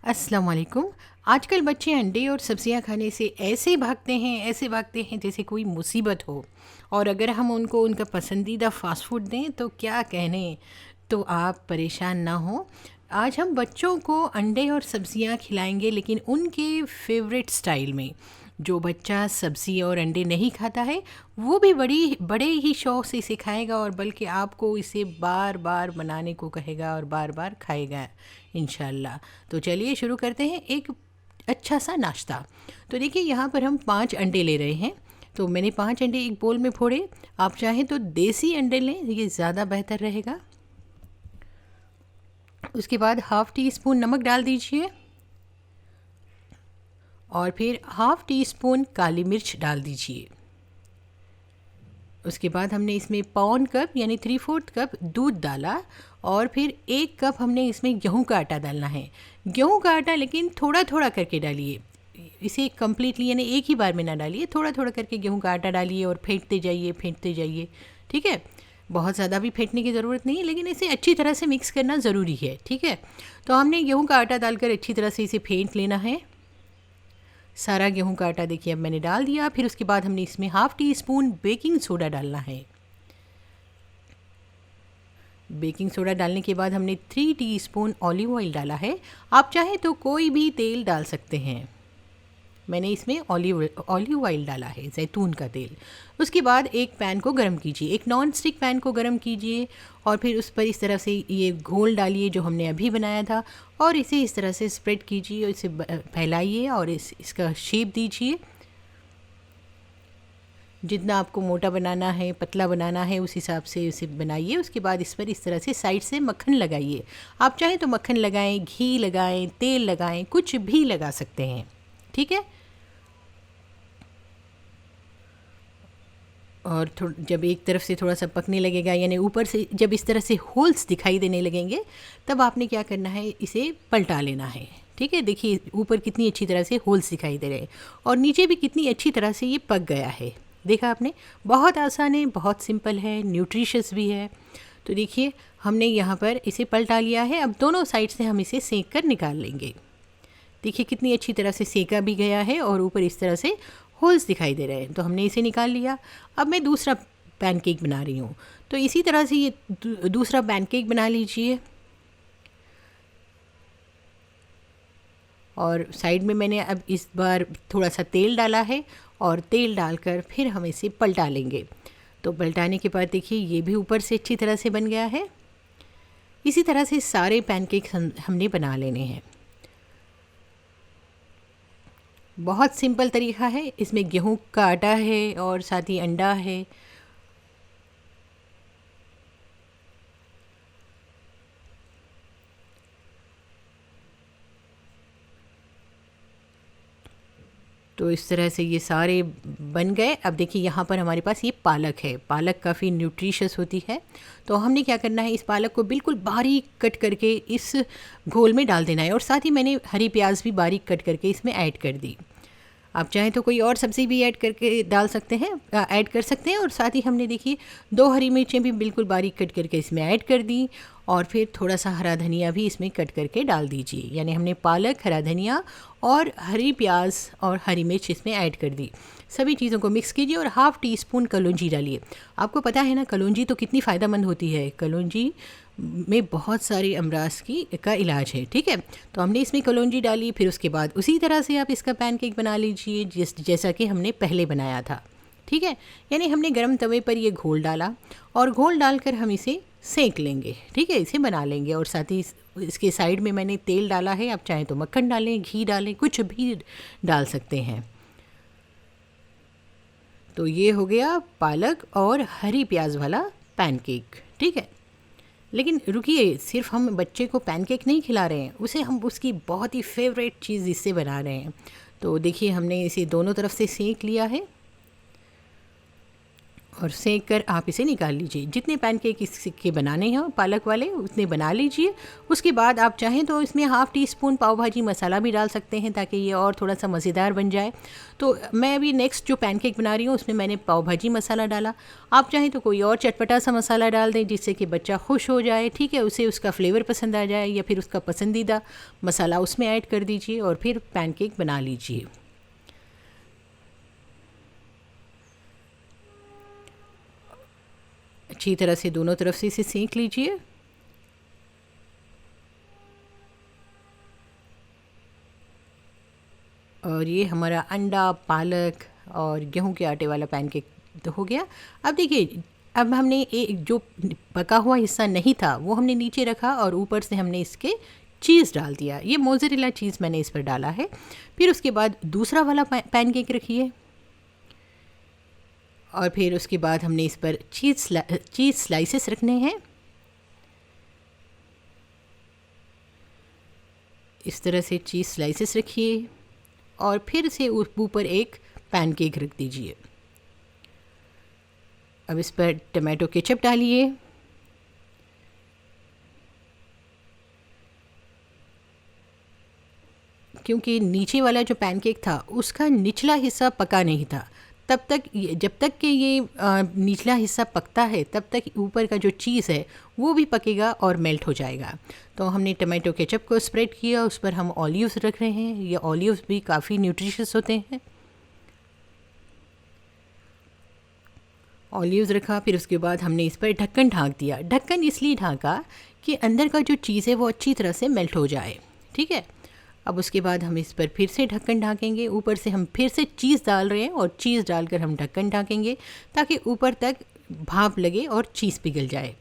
अस्सलाम वालेकुम। आजकल बच्चे अंडे और सब्जियां खाने से ऐसे भागते हैं जैसे कोई मुसीबत हो। और अगर हम उनको उनका पसंदीदा फ़ास्ट फूड दें तो क्या कहने। तो आप परेशान ना हो। आज हम बच्चों को अंडे और सब्जियां खिलाएंगे, लेकिन उनके फेवरेट स्टाइल में। जो बच्चा सब्ज़ी और अंडे नहीं खाता है वो भी बड़े ही शौक़ से इसे खाएगा, और बल्कि आपको इसे बार बार बनाने को कहेगा और बार बार खाएगा इंशाल्लाह। तो चलिए शुरू करते हैं एक अच्छा सा नाश्ता। तो देखिए, यहाँ पर हम 5 अंडे ले रहे हैं। तो मैंने 5 अंडे एक बोल में फोड़े। आप चाहें तो देसी अंडे लें, ये ज़्यादा बेहतर रहेगा। उसके बाद हाफ़ टी स्पून नमक डाल दीजिए, और फिर हाफ़ टी स्पून काली मिर्च डाल दीजिए। उसके बाद हमने इसमें पौन कप यानी 3/4 कप दूध डाला, और फिर 1 कप हमने इसमें गेहूं का आटा डालना है। गेहूं का आटा लेकिन थोड़ा थोड़ा करके डालिए, इसे कम्प्लीटली यानी एक ही बार में ना डालिए, थोड़ा थोड़ा करके गेहूं का आटा डालिए और फेंटते जाइए। ठीक है, बहुत ज़्यादा भी फेंटने की ज़रूरत नहीं है, लेकिन इसे अच्छी तरह से मिक्स करना ज़रूरी है। ठीक है, तो हमने गेहूं का आटा डालकर अच्छी तरह से इसे फेंट लेना है। सारा गेहूं का आटा देखिए अब मैंने डाल दिया। फिर उसके बाद हमने इसमें half tea spoon baking soda डालना है। बेकिंग सोडा डालने के बाद हमने 3 टीस्पून ऑलिव ऑयल डाला है। आप चाहें तो कोई भी तेल डाल सकते हैं। मैंने इसमें ऑलिव ऑयल डाला है, जैतून का तेल। उसके बाद एक पैन को गर्म कीजिए, एक नॉन स्टिक पैन को गर्म कीजिए, और फिर उस पर इस तरह से ये घोल डालिए जो हमने अभी बनाया था, और इसे इस तरह से स्प्रेड कीजिए और इसे फैलाइए और इसका शेप दीजिए। जितना आपको मोटा बनाना है, पतला बनाना है, उस हिसाब से इसे बनाइए। उसके बाद इस पर इस तरह से साइड से मक्खन लगाइए। आप चाहें तो मक्खन लगाएं, घी लगाएं, तेल लगाएं, कुछ भी लगा सकते हैं। ठीक है, और जब एक तरफ से थोड़ा सा पकने लगेगा, यानी ऊपर से जब इस तरह से होल्स दिखाई देने लगेंगे, तब आपने क्या करना है, इसे पलटा लेना है। ठीक है, देखिए ऊपर कितनी अच्छी तरह से होल्स दिखाई दे रहे हैं, और नीचे भी कितनी अच्छी तरह से ये पक गया है। देखा आपने, बहुत आसान है, बहुत सिंपल है, न्यूट्रिशियस भी है। तो देखिए हमने यहाँ पर इसे पलटा लिया है। अब दोनों साइड से हम इसे सेक कर निकाल लेंगे। देखिए कितनी अच्छी तरह से सेका भी गया है, और ऊपर इस तरह से होल्स दिखाई दे रहे हैं। तो हमने इसे निकाल लिया। अब मैं दूसरा पैनकेक बना रही हूँ। तो इसी तरह से ये दूसरा पैनकेक बना लीजिए, और साइड में मैंने अब इस बार थोड़ा सा तेल डाला है, और तेल डालकर फिर हम इसे पलटा लेंगे। तो पलटाने के बाद देखिए ये भी ऊपर से अच्छी तरह से बन गया है। इसी तरह से सारे पैनकेक हमने बना लेने हैं। बहुत सिंपल तरीका है, इसमें गेहूं का आटा है और साथ ही अंडा है। तो इस तरह से ये सारे बन गए। अब देखिए यहाँ पर हमारे पास ये पालक है। पालक काफ़ी न्यूट्रिशियस होती है। तो हमने क्या करना है, इस पालक को बिल्कुल बारीक कट करके इस घोल में डाल देना है, और साथ ही मैंने हरी प्याज भी बारीक कट करके इसमें ऐड कर दी। आप चाहें तो कोई और सब्ज़ी भी ऐड करके डाल सकते हैं, ऐड कर सकते हैं। और साथ ही हमने देखिए 2 हरी मिर्चें भी बिल्कुल बारीक कट करके इसमें ऐड कर दी, और फिर थोड़ा सा हरा धनिया भी इसमें कट करके डाल दीजिए। यानी हमने पालक, हरा धनिया और हरी प्याज और हरी मिर्च इसमें ऐड कर दी। सभी चीज़ों को मिक्स कीजिए, और हाफ़ टी स्पून कलौंजी डालिए। आपको पता है ना कलौंजी तो कितनी फ़ायदेमंद होती है। कलौंजी में बहुत सारी अमराज का इलाज है। ठीक है, तो हमने इसमें कलौंजी डाली। फिर उसके बाद उसी तरह से आप इसका पैनकेक बना लीजिए जैसा कि हमने पहले बनाया था। ठीक है, यानी हमने गरम तवे पर ये घोल डाला, और घोल डालकर हम इसे सेक लेंगे। ठीक है, इसे बना लेंगे। और साथ ही इसके साइड में मैंने तेल डाला है। आप चाहें तो मक्खन डालें, घी डालें, कुछ भी डाल सकते हैं। तो ये हो गया पालक और हरी प्याज वाला पैनकेक। ठीक है, लेकिन रुकिए, सिर्फ हम बच्चे को पैनकेक नहीं खिला रहे हैं, उसे हम उसकी बहुत ही फेवरेट चीज़ इससे बना रहे हैं। तो देखिए हमने इसे दोनों तरफ से सेक लिया है, और सेंक कर आप इसे निकाल लीजिए। जितने पैनकेक इसके बनाने हैं पालक वाले उतने बना लीजिए। उसके बाद आप चाहें तो इसमें हाफ़ टी स्पून पाव भाजी मसाला भी डाल सकते हैं ताकि ये और थोड़ा सा मज़ेदार बन जाए। तो मैं अभी नेक्स्ट जो पैनकेक बना रही हूँ उसमें मैंने पाव भाजी मसाला डाला। आप चाहें तो कोई और चटपटा सा मसाला डाल दें जिससे कि बच्चा खुश हो जाए, ठीक है, उसे उसका फ्लेवर पसंद आ जाए, या फिर उसका पसंदीदा मसाला उसमें ऐड कर दीजिए और फिर पैनकेक बना लीजिए। अच्छी तरह से दोनों तरफ से इसे सेंक लीजिए। और ये हमारा अंडा, पालक और गेहूं के आटे वाला पैनकेक तो हो गया। अब देखिए, अब हमने एक जो पका हुआ हिस्सा नहीं था वो हमने नीचे रखा और ऊपर से हमने इसके चीज़ डाल दिया। ये मोज़रेला चीज़ मैंने इस पर डाला है। फिर उसके बाद दूसरा वाला पैनकेक रखिए और फिर उसके बाद हमने इस पर चीज़ स्लाइसेस रखने हैं। इस तरह से चीज़ स्लाइसेस रखिए और फिर से ऊपर एक पैनकेक रख दीजिए। अब इस पर टमाटो केचप डालिए। क्योंकि नीचे वाला जो पैनकेक था उसका निचला हिस्सा पका नहीं था, जब तक कि ये निचला हिस्सा पकता है तब तक ऊपर का जो चीज़ है वो भी पकेगा और मेल्ट हो जाएगा। तो हमने टमाटो केचप को स्प्रेड किया, उस पर हम ऑलिव्स रख रहे हैं। ये ऑलिव्स भी काफ़ी न्यूट्रिशियस होते हैं। ऑलिव्स रखा, फिर उसके बाद हमने इस पर ढक्कन ढाँक दिया। ढक्कन इसलिए ढाँका कि अंदर का जो चीज़ है वो अच्छी तरह से मेल्ट हो जाए, ठीक है। अब उसके बाद हम इस पर फिर से ढक्कन ढाँकेंगे। ऊपर से हम फिर से चीज़ डाल रहे हैं और चीज़ डालकर हम ढक्कन ढाँकेंगे ताकि ऊपर तक भाप लगे और चीज़ पिघल जाए।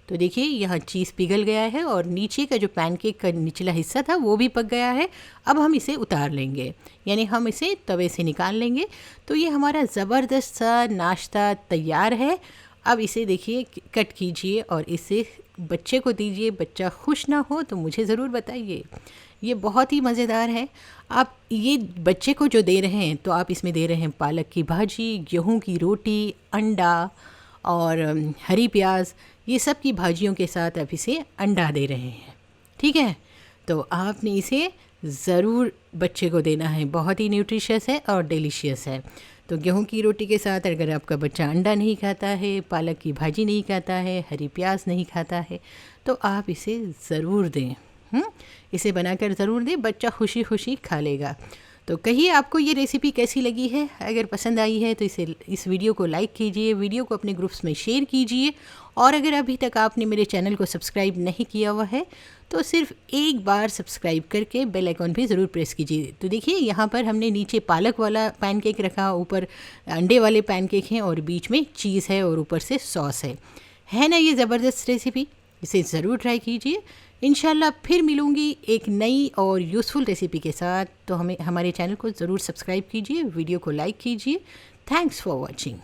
तो देखिए यहाँ चीज़ पिघल गया है और नीचे का जो पैनकेक का निचला हिस्सा था वो भी पक गया है। अब हम इसे उतार लेंगे, यानी हम इसे तवे से निकाल लेंगे। तो ये हमारा ज़बरदस्त सा नाश्ता तैयार है। अब इसे देखिए कट कीजिए और इसे बच्चे को दीजिए। बच्चा खुश ना हो तो मुझे ज़रूर बताइए। ये बहुत ही मज़ेदार है। आप ये बच्चे को जो दे रहे हैं तो आप इसमें दे रहे हैं पालक की भाजी, गेहूं की रोटी, अंडा और हरी प्याज, ये सब की भाजियों के साथ आप इसे अंडा दे रहे हैं, ठीक है। तो आपने इसे ज़रूर बच्चे को देना है। बहुत ही न्यूट्रिशियस है और डिलीशियस है। तो गेहूं की रोटी के साथ अगर आपका बच्चा अंडा नहीं खाता है, पालक की भाजी नहीं खाता है, हरी प्याज नहीं खाता है, तो आप इसे ज़रूर दें। इसे बनाकर ज़रूर दें, बच्चा खुशी खुशी खा लेगा। तो कहिए आपको ये रेसिपी कैसी लगी है। अगर पसंद आई है तो इस वीडियो को लाइक कीजिए, वीडियो को अपने ग्रुप्स में शेयर कीजिए। और अगर अभी तक आपने मेरे चैनल को सब्सक्राइब नहीं किया हुआ है तो सिर्फ एक बार सब्सक्राइब करके बेल आइकॉन भी ज़रूर प्रेस कीजिए। तो देखिए यहाँ पर हमने नीचे पालक वाला पैनकेक रखा, ऊपर अंडे वाले पैनकेक हैं और बीच में चीज़ है और ऊपर से सॉस है ना। ये ज़बरदस्त रेसिपी, इसे ज़रूर ट्राई कीजिए। इंशाल्लाह फिर मिलूँगी एक नई और यूज़फुल रेसिपी के साथ। तो हमारे चैनल को ज़रूर सब्सक्राइब कीजिए, वीडियो को लाइक कीजिए। Thanks for watching.